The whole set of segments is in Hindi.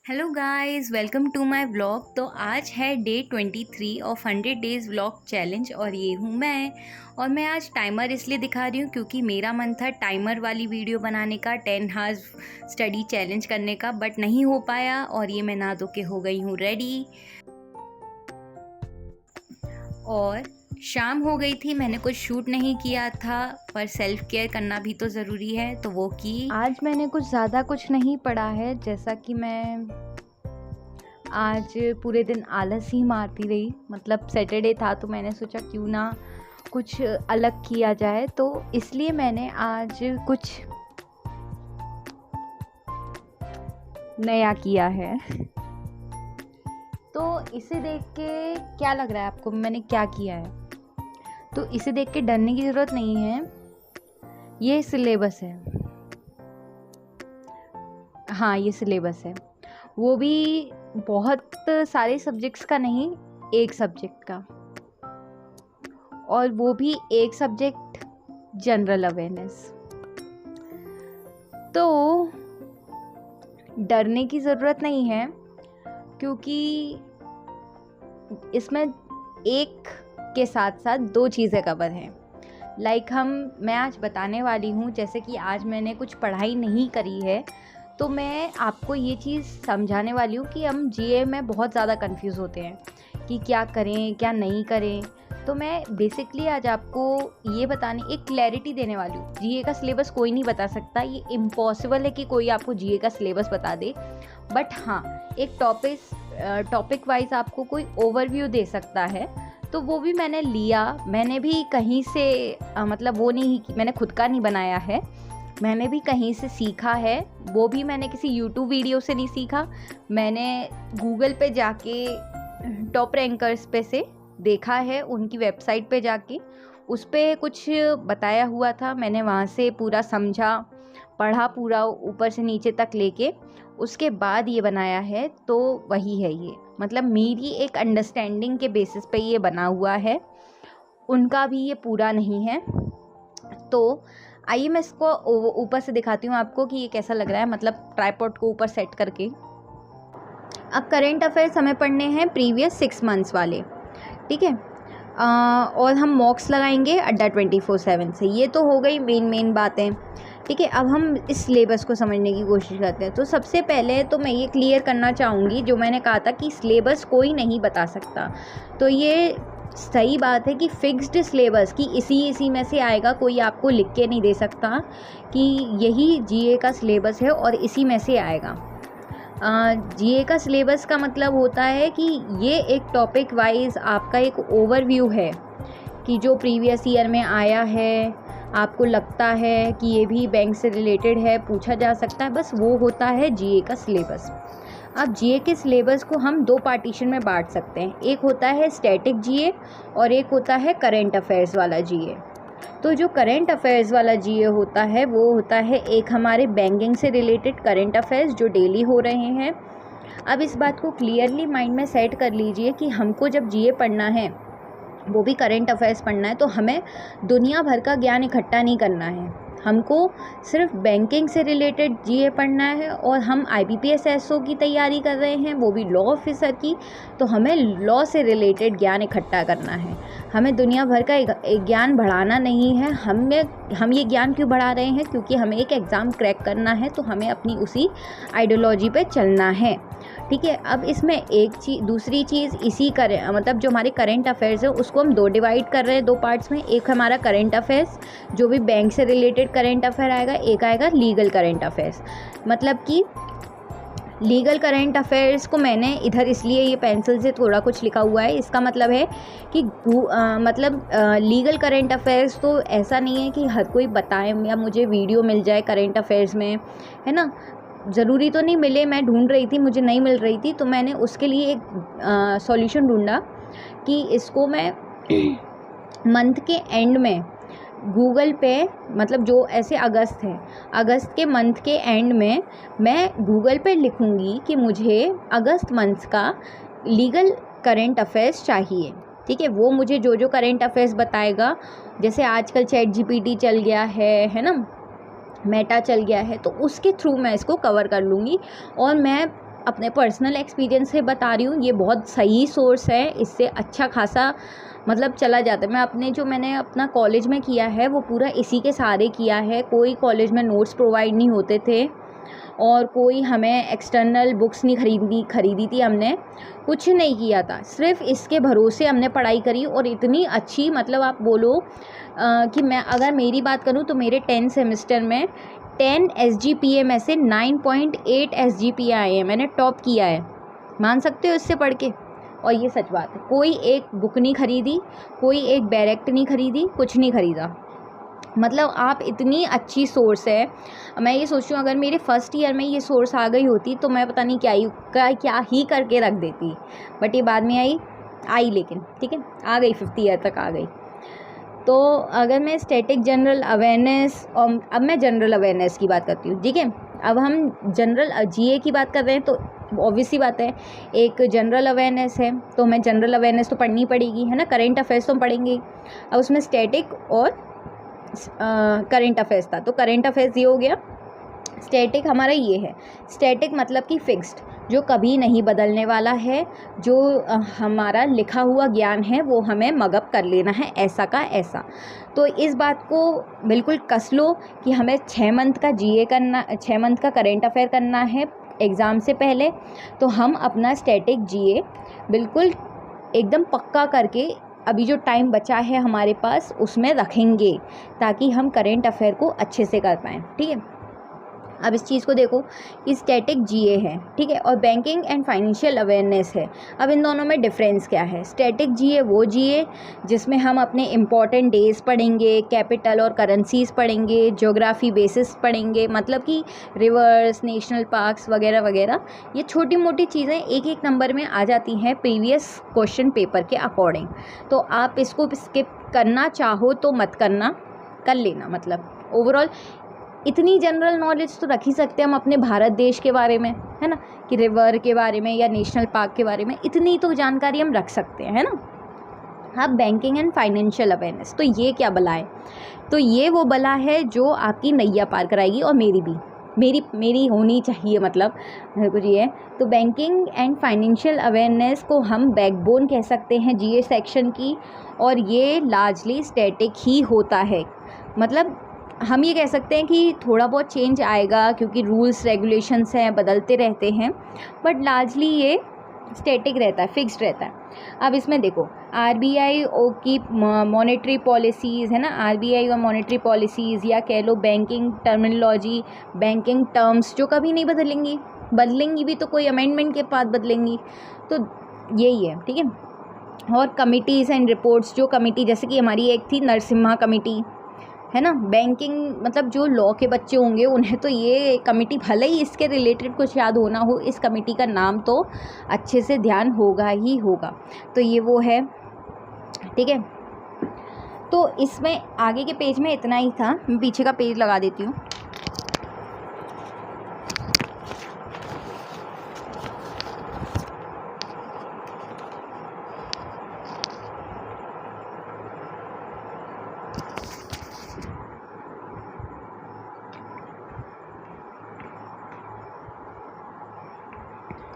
Hello guys, welcome to my vlog. तो आज है day 23 of 100 days vlog challenge और ये हूँ मैं आज टाइमर इसलिए दिखा रही हूँ क्योंकि मेरा मन था टाइमर वाली वीडियो बनाने का, 10 हार्स स्टडी चैलेंज करने का, बट नहीं हो पाया। और ये मैं नहा धो के हो गई हूँ रेडी और शाम हो गई थी। मैंने कुछ शूट नहीं किया था, पर सेल्फ केयर करना भी तो ज़रूरी है, तो वो की। आज मैंने ज़्यादा कुछ नहीं पढ़ा है, जैसा कि मैं आज पूरे दिन आलस ही मारती रही। मतलब सैटरडे था तो मैंने सोचा क्यों ना कुछ अलग किया जाए, तो इसलिए मैंने आज कुछ नया किया है। तो इसे देख के क्या लग रहा है आपको मैंने क्या किया है? तो इसे देख के डरने की ज़रूरत नहीं है, ये सिलेबस है। हाँ, ये सिलेबस है, वो भी बहुत सारे सब्जेक्ट्स का नहीं, एक सब्जेक्ट का, और वो भी एक सब्जेक्ट जनरल अवेयरनेस। तो डरने की ज़रूरत नहीं है क्योंकि इसमें एक के साथ साथ दो चीज़ें कवर हैं। मैं आज बताने वाली हूँ, जैसे कि आज मैंने कुछ पढ़ाई नहीं करी है, तो मैं आपको ये चीज़ समझाने वाली हूँ कि हम जीए में बहुत ज़्यादा कंफ्यूज होते हैं कि क्या करें क्या नहीं करें। तो मैं बेसिकली आज आपको ये एक क्लैरिटी देने वाली हूँ। जीए का सिलेबस कोई नहीं बता सकता, ये इम्पॉसिबल है कि कोई आपको जीए का सिलेबस बता दे, बट हाँ एक टॉपिक वाइज आपको कोई ओवरव्यू दे सकता है। तो वो भी मैंने लिया, मैंने भी कहीं से मतलब वो नहीं कि मैंने खुद का नहीं बनाया है, मैंने भी कहीं से सीखा है। वो भी मैंने किसी यूट्यूब वीडियो से नहीं सीखा, मैंने गूगल पे जाके टॉप रैंकर्स पे से देखा है, उनकी वेबसाइट पे जाके उस पे कुछ बताया हुआ था, मैंने वहाँ से पूरा समझा, पढ़ा पूरा ऊपर से नीचे तक लेके, उसके बाद ये बनाया है। तो वही है ये, मतलब मेरी एक अंडरस्टैंडिंग के बेसिस पे ये बना हुआ है, उनका भी ये पूरा नहीं है। तो आइए मैं इसको ऊपर से दिखाती हूँ आपको कि ये कैसा लग रहा है, मतलब ट्राइपॉड को ऊपर सेट करके। अब करेंट अफेयर्स हमें पढ़ने हैं प्रीवियस 6 मंथ्स वाले, ठीक है। और हम मॉक्स लगाएंगे अड्डा 24/7 से। ये तो हो गई मेन बातें, ठीक है। अब हम इस सिलेबस को समझने की कोशिश करते हैं। तो सबसे पहले तो मैं ये क्लियर करना चाहूँगी, जो मैंने कहा था कि सिलेबस कोई नहीं बता सकता, तो ये सही बात है कि फिक्स्ड सिलेबस की इसी में से आएगा, कोई आपको लिख के नहीं दे सकता कि यही जीए का सिलेबस है और इसी में से आएगा। जीए का सिलेबस का मतलब होता है कि ये एक टॉपिक वाइज आपका एक ओवरव्यू है कि जो प्रीवियस ईयर में आया है, आपको लगता है कि ये भी बैंक से रिलेटेड है, पूछा जा सकता है, बस वो होता है जीए का सिलेबस। अब जीए के सिलेबस को हम दो पार्टीशन में बांट सकते हैं, एक होता है स्टैटिक जीए और एक होता है करेंट अफेयर्स वाला जीए। तो जो करेंट अफेयर्स वाला जीए होता है वो होता है एक हमारे बैंकिंग से रिलेटेड करेंट अफेयर्स जो डेली हो रहे हैं। अब इस बात को क्लियरली माइंड में सेट कर लीजिए कि हमको जब जीए पढ़ना है, वो भी करेंट अफेयर्स पढ़ना है, तो हमें दुनिया भर का ज्ञान इकट्ठा नहीं करना है, हमको सिर्फ बैंकिंग से रिलेटेड जीए पढ़ना है। और हम आईबीपीएस एसओ की तैयारी कर रहे हैं, वो भी लॉ ऑफिसर की, तो हमें लॉ से रिलेटेड ज्ञान इकट्ठा करना है, हमें दुनिया भर का ज्ञान बढ़ाना नहीं है। हम ये ज्ञान क्यों बढ़ा रहे हैं? क्योंकि हमें एक एग्ज़ाम क्रैक करना है, तो हमें अपनी उसी आइडियोलॉजी पे चलना है, ठीक है। अब इसमें दूसरी चीज़ मतलब जो हमारे करेंट अफेयर्स है उसको हम दो डिवाइड कर रहे हैं, दो पार्ट्स में। एक हमारा करेंट अफेयर्स जो भी बैंक से रिलेटेड करेंट अफेयर आएगा, एक आएगा लीगल करेंट अफेयर्स। मतलब कि लीगल करेंट अफेयर्स को मैंने इधर इसलिए ये पेंसिल से थोड़ा कुछ लिखा हुआ है, इसका मतलब है कि लीगल करेंट अफेयर्स तो ऐसा नहीं है कि हर कोई बताए या मुझे वीडियो मिल जाए करेंट अफेयर्स में, है ना, ज़रूरी तो नहीं मिले। मैं ढूंढ रही थी, मुझे नहीं मिल रही थी, तो मैंने उसके लिए एक सॉल्यूशन ढूंढा कि इसको मैं मंथ के एंड में गूगल पे, मतलब जो ऐसे अगस्त के मंथ के एंड में मैं गूगल पे लिखूँगी कि मुझे अगस्त मंथ का लीगल करेंट अफेयर्स चाहिए, ठीक है। वो मुझे जो करेंट अफेयर्स बताएगा, जैसे आजकल चैट जीपीटी चल गया है ना, मेटा चल गया है, तो उसके थ्रू मैं इसको कवर कर लूँगी। और मैं अपने पर्सनल एक्सपीरियंस से बता रही हूँ, ये बहुत सही सोर्स है, इससे अच्छा खासा मतलब चला जाता है। मैंने अपना कॉलेज में किया है वो पूरा इसी के सहारे किया है। कोई कॉलेज में नोट्स प्रोवाइड नहीं होते थे और कोई हमें एक्सटर्नल बुक्स नहीं खरीदी थी, हमने कुछ नहीं किया था, सिर्फ इसके भरोसे हमने पढ़ाई करी। और इतनी अच्छी, मतलब आप बोलो कि मैं अगर मेरी बात करूँ तो मेरे 10 सेमेस्टर में 10 SGPA में से 9.8 SGPA आए हैं। मैंने टॉप किया है, मान सकते हो इससे पढ़ के। और ये सच बात है, कोई एक बुक नहीं खरीदी, कोई एक बैरेक्ट नहीं खरीदी, कुछ नहीं खरीदा। मतलब आप इतनी अच्छी सोर्स है। मैं ये सोच रही हूँ अगर मेरे फर्स्ट ईयर में ये सोर्स आ गई होती तो मैं पता नहीं क्या ही करके रख देती, बट ये बाद में आई लेकिन ठीक है, आ गई 50 ईयर तक आ गई। तो अगर मैं स्टैटिक जनरल अवेयरनेस, और अब मैं जनरल अवेयरनेस की बात करती हूँ, ठीक है। अब हम जनरल GA की बात कर रहे हैं तो ऑब्वियस सी बात है, एक जनरल अवेयरनेस है तो हमें जनरल अवेयरनेस तो पढ़नी पड़ेगी, है ना। करेंट अफेयर्स तो पढ़ेंगे। अब उसमें स्टैटिक और करेंट अफेयर्स था, तो करेंट अफेयर्स ये हो गया। स्टैटिक हमारा ये है, स्टैटिक मतलब कि फिक्स्ड, जो कभी नहीं बदलने वाला है, जो हमारा लिखा हुआ ज्ञान है वो हमें मगअप कर लेना है, ऐसा का ऐसा। तो इस बात को बिल्कुल कस लो कि हमें 6 मंथ का GA करना, 6 मंथ का करेंट अफेयर करना है एग्ज़ाम से पहले। तो हम अपना स्टैटिक GA बिल्कुल एकदम पक्का करके अभी जो टाइम बचा है हमारे पास उसमें रखेंगे, ताकि हम करेंट अफेयर को अच्छे से कर पाएँ, ठीक है। अब इस चीज़ को देखो कि स्टैटिक GA है, ठीक है, और बैंकिंग एंड फाइनेंशियल अवेयरनेस है। अब इन दोनों में डिफरेंस क्या है? स्टैटिक GA वो GA जिसमें हम अपने इम्पॉर्टेंट डेज पढ़ेंगे, कैपिटल और करेंसीज पढ़ेंगे, ज्योग्राफी बेसिस पढ़ेंगे, मतलब कि रिवर्स, नेशनल पार्क्स वगैरह वगैरह। ये छोटी मोटी चीज़ें एक एक नंबर में आ जाती हैं प्रीवियस क्वेश्चन पेपर के अकॉर्डिंग। तो आप इसको स्किप करना चाहो तो मत करना, कर लेना। मतलब ओवरऑल इतनी जनरल नॉलेज तो रख ही सकते हैं हम अपने भारत देश के बारे में, है ना, कि रिवर के बारे में या नेशनल पार्क के बारे में इतनी तो जानकारी हम रख सकते हैं, है ना। अब बैंकिंग एंड फाइनेंशियल अवेयरनेस, तो ये क्या बला है? तो ये वो बला है जो आपकी नैया पार कराएगी, और मेरी भी मेरी होनी चाहिए, मतलब मेरे को ये है। तो बैंकिंग एंड फाइनेंशियल अवेयरनेस को हम बैकबोन कह सकते हैं GA सेक्शन की, और ये लार्जली स्टैटिक ही होता है। मतलब हम ये कह सकते हैं कि थोड़ा बहुत चेंज आएगा क्योंकि रूल्स रेगुलेशंस हैं, बदलते रहते हैं, बट लार्जली ये स्टैटिक रहता है, फिक्स्ड रहता है। अब इसमें देखो RBI की मॉनेटरी पॉलिसीज़, है ना, RBI और मॉनेटरी पॉलिसीज़, या कह लो बैंकिंग टर्मिनोलॉजी, बैंकिंग टर्म्स जो कभी नहीं बदलेंगी भी तो कोई अमेंडमेंट के बाद बदलेंगी, तो यही है, ठीक है। और कमिटीज़ एंड रिपोर्ट्स, जो कमिटी जैसे कि हमारी एक थी नरसिम्हा कमेटी, है ना, बैंकिंग, मतलब जो लॉ के बच्चे होंगे उन्हें तो ये कमेटी, भले ही इसके रिलेटेड कुछ याद होना हो, इस कमेटी का नाम तो अच्छे से ध्यान होगा ही होगा। तो ये वो है, ठीक है। तो इसमें आगे के पेज में इतना ही था, मैं पीछे का पेज लगा देती हूँ।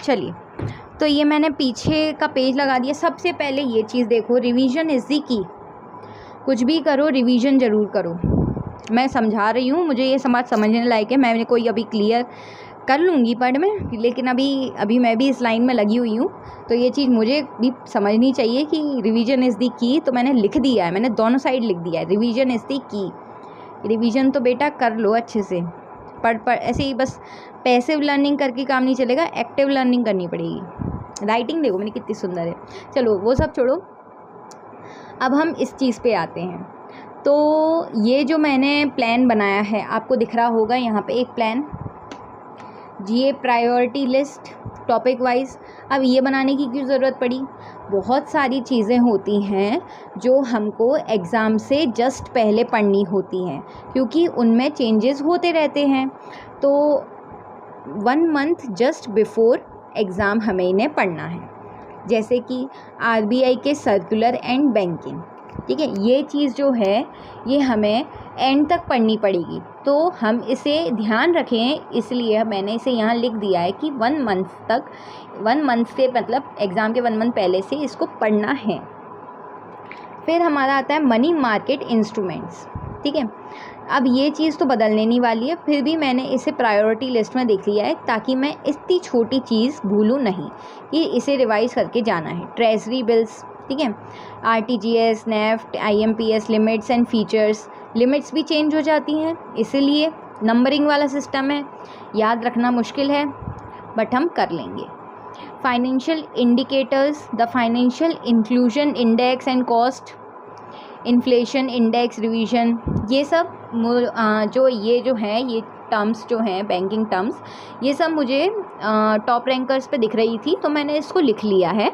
चलिए, तो ये मैंने पीछे का पेज लगा दिया। सबसे पहले ये चीज़ देखो, रिवीजन इज़ दी की। कुछ भी करो रिवीजन ज़रूर करो। मैं समझा रही हूँ, मुझे ये समझने लायक है, मैंने कोई अभी क्लियर कर लूँगी पढ़ में, लेकिन अभी मैं भी इस लाइन में लगी हुई हूँ, तो ये चीज़ मुझे भी समझनी चाहिए कि रिवीजन इज़ दी की। तो मैंने लिख दिया है, मैंने दोनों साइड लिख दिया है, रिवीजन इज़ दी की। रिवीजन तो बेटा कर लो अच्छे से, पढ़ ऐसे ही बस पैसिव लर्निंग करके काम नहीं चलेगा, एक्टिव लर्निंग करनी पड़ेगी। राइटिंग देखो मैंने कितनी सुंदर है। चलो वो सब छोड़ो, अब हम इस चीज़ पे आते हैं। तो ये जो मैंने प्लान बनाया है, आपको दिख रहा होगा यहाँ पे एक plan, GA priority list topic wise. अब ये बनाने की क्यों ज़रूरत पड़ी? बहुत सारी चीज़ें होती हैं जो हमको एग्ज़ाम से जस्ट पहले पढ़नी होती हैं, क्योंकि उनमें चेंजेस होते रहते हैं। तो 1 मंथ जस्ट बिफोर एग्ज़ाम हमें इन्हें पढ़ना है, जैसे कि RBI के सर्कुलर एंड बैंकिंग, ठीक है। ये चीज़ जो है ये हमें एंड तक पढ़नी पड़ेगी, तो हम इसे ध्यान रखें, इसलिए मैंने इसे यहाँ लिख दिया है कि 1 मंथ तक, 1 मंथ से मतलब एग्ज़ाम के 1 मंथ पहले से इसको पढ़ना है। फिर हमारा आता है मनी मार्केट इंस्ट्रूमेंट्स, ठीक है। अब ये चीज़ तो बदलने नहीं वाली है, फिर भी मैंने इसे प्रायोरिटी लिस्ट में देख लिया है ताकि मैं इतनी छोटी चीज़ भूलूँ नहीं, कि इसे रिवाइज़ करके जाना है। ट्रेजरी बिल्स, ठीक है, RTGS, NEFT, IMPS, limits and features. Limits भी चेंज हो जाती हैं, इसीलिए नंबरिंग वाला सिस्टम है, याद रखना मुश्किल है बट हम कर लेंगे। Financial indicators, the financial inclusion index and cost, inflation index revision, ये सब जो है ये टर्म्स जो हैं बैंकिंग टर्म्स, ये सब मुझे टॉप रैंकर्स पे दिख रही थी, तो मैंने इसको लिख लिया है।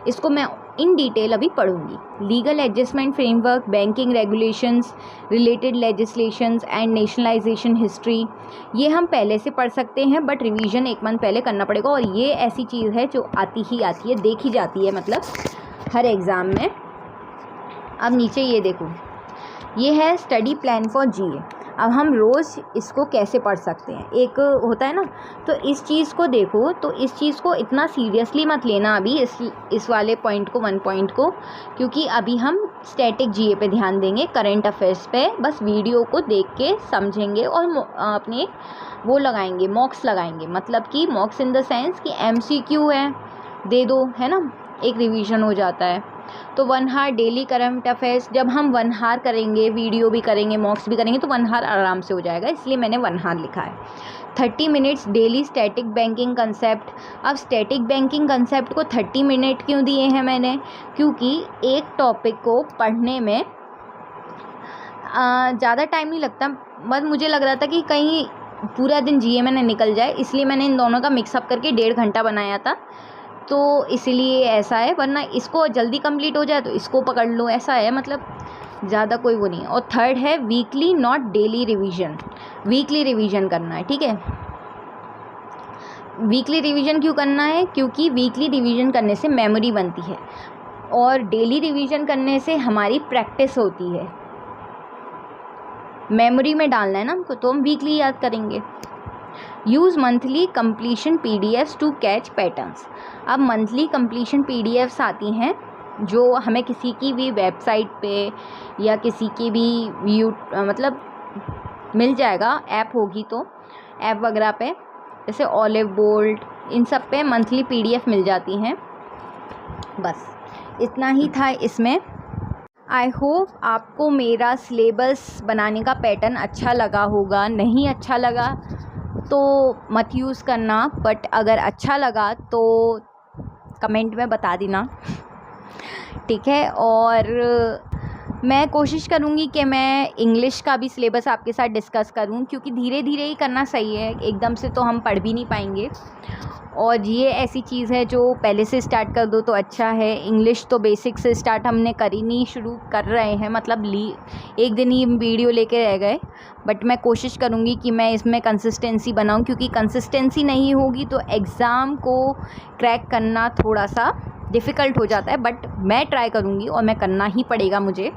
इसको मैं इन डिटेल अभी पढ़ूंगी। Legal adjustment framework, banking regulations, related legislations and nationalisation history, ये हम पहले से पढ़ सकते हैं बट रिवीजन 1 मंथ पहले करना पड़ेगा। और ये ऐसी चीज़ है जो आती है, देखी जाती है मतलब हर एग्ज़ाम में। अब नीचे ये देखो, ये है स्टडी प्लान फॉर जीए। अब हम रोज़ इसको कैसे पढ़ सकते हैं, एक होता है ना, तो इस चीज़ को देखो, तो इस चीज़ को इतना सीरियसली मत लेना अभी, इस वाले पॉइंट को, 1 पॉइंट को, क्योंकि अभी हम स्टैटिक जीए पे ध्यान देंगे, करंट अफेयर्स पे बस वीडियो को देख के समझेंगे और अपने वो लगाएंगे, मॉक्स लगाएंगे, मतलब कि मॉक्स इन द सेंस कि एमसीक्यू है, दे दो, है ना, एक रिवीजन हो जाता है। तो 1 हार डेली करंट अफेयर्स, जब हम 1 हार करेंगे, वीडियो भी करेंगे, मॉक्स भी करेंगे, तो 1 हार आराम से हो जाएगा, इसलिए मैंने 1 हार लिखा है। 30 minutes daily static banking concept. अब स्टैटिक बैंकिंग कंसेप्ट को 30 मिनट क्यों दिए हैं मैंने, क्योंकि एक टॉपिक को पढ़ने में ज़्यादा टाइम नहीं लगता, बस मुझे लग रहा था कि कहीं पूरा दिन जीए में न निकल जाए, इसलिए मैंने इन दोनों का मिक्सअप करके 1.5 घंटा बनाया था, तो इसलिए ऐसा है, वरना इसको जल्दी कंप्लीट हो जाए तो इसको पकड़ लो, ऐसा है, मतलब ज़्यादा कोई वो नहीं है। और थर्ड है weekly not daily revision, weekly revision करना है, ठीक है। वीकली रिवीजन क्यों करना है, क्योंकि वीकली रिवीजन करने से मेमोरी बनती है और डेली रिवीजन करने से हमारी प्रैक्टिस होती है, मेमोरी में डालना है ना हमको, तो हम वीकली याद करेंगे। Use monthly completion PDFs to catch patterns. अब मंथली कंप्लीशन पीडीएफ्स आती हैं जो हमें किसी की भी वेबसाइट पे या किसी की भी मतलब मिल जाएगा, ऐप होगी तो ऐप वगैरह पे, जैसे ऑलिव बोल्ट, इन सब पे मंथली पीडीएफ मिल जाती हैं। बस इतना ही था इसमें। आई होप आपको मेरा सिलेबस बनाने का पैटर्न अच्छा लगा होगा, नहीं अच्छा लगा तो मत यूज़ करना, बट अगर अच्छा लगा तो कमेंट में बता देना, ठीक है। और मैं कोशिश करूँगी कि मैं इंग्लिश का भी सिलेबस आपके साथ डिस्कस करूँ, क्योंकि धीरे धीरे ही करना सही है, एकदम से तो हम पढ़ भी नहीं पाएंगे। और ये ऐसी चीज़ है जो पहले से स्टार्ट कर दो तो अच्छा है। इंग्लिश तो बेसिक से स्टार्ट हमने करी नहीं, शुरू कर रहे हैं, मतलब एक दिन ही वीडियो लेके रह गए, बट मैं कोशिश करूँगी कि मैं इसमें कंसिस्टेंसी बनाऊँ, क्योंकि कंसिस्टेंसी नहीं होगी तो एग्ज़ाम को क्रैक करना थोड़ा सा डिफ़िकल्ट हो जाता है। बट मैं ट्राई करूँगी और मैं करना ही पड़ेगा मुझे,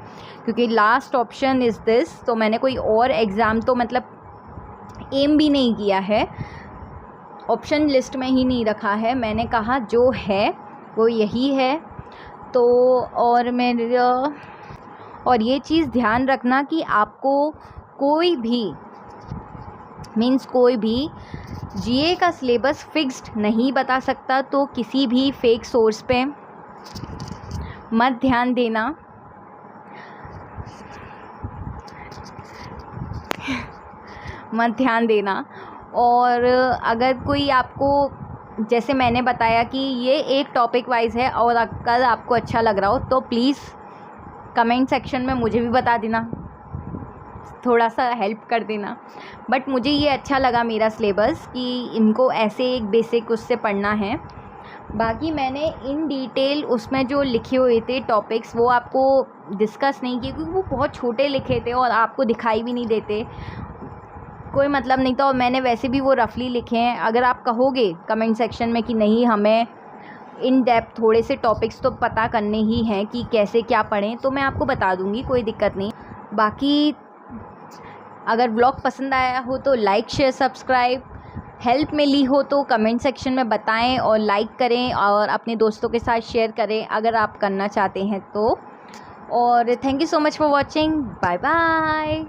क्योंकि लास्ट ऑप्शन इज़ दिस। तो मैंने कोई और एग्ज़ाम तो मतलब एम भी नहीं किया है, ऑप्शन लिस्ट में ही नहीं रखा है, मैंने कहा जो है वो यही है। तो और ये चीज़ ध्यान रखना कि आपको कोई भी जीए का सिलेबस फिक्स्ड नहीं बता सकता, तो किसी भी फेक सोर्स पे मत ध्यान देना। मत ध्यान देना। और अगर कोई आपको, जैसे मैंने बताया कि ये एक टॉपिक वाइज है, और अगर आपको अच्छा लग रहा हो तो प्लीज़ कमेंट सेक्शन में मुझे भी बता देना, थोड़ा सा हेल्प कर देना। बट मुझे ये अच्छा लगा मेरा सिलेबस कि इनको ऐसे एक बेसिक उससे पढ़ना है। बाकी मैंने इन डिटेल उसमें जो लिखे हुए थे टॉपिक्स वो आपको डिस्कस नहीं किए, क्योंकि वो बहुत छोटे लिखे थे और आपको दिखाई भी नहीं देते, कोई मतलब नहीं था। और मैंने वैसे भी वो रफली लिखे हैं। अगर आप कहोगे कमेंट सेक्शन में कि नहीं हमें इन डेप्थ थोड़े से टॉपिक्स तो पता करने ही हैं कि कैसे क्या पढ़ें, तो मैं आपको बता दूँगी, कोई दिक्कत नहीं। बाकी अगर ब्लॉग पसंद आया हो तो लाइक शेयर सब्सक्राइब, हेल्प मिली हो तो कमेंट सेक्शन में बताएं और लाइक करें और अपने दोस्तों के साथ शेयर करें अगर आप करना चाहते हैं तो। और thank you so much for watching, bye bye.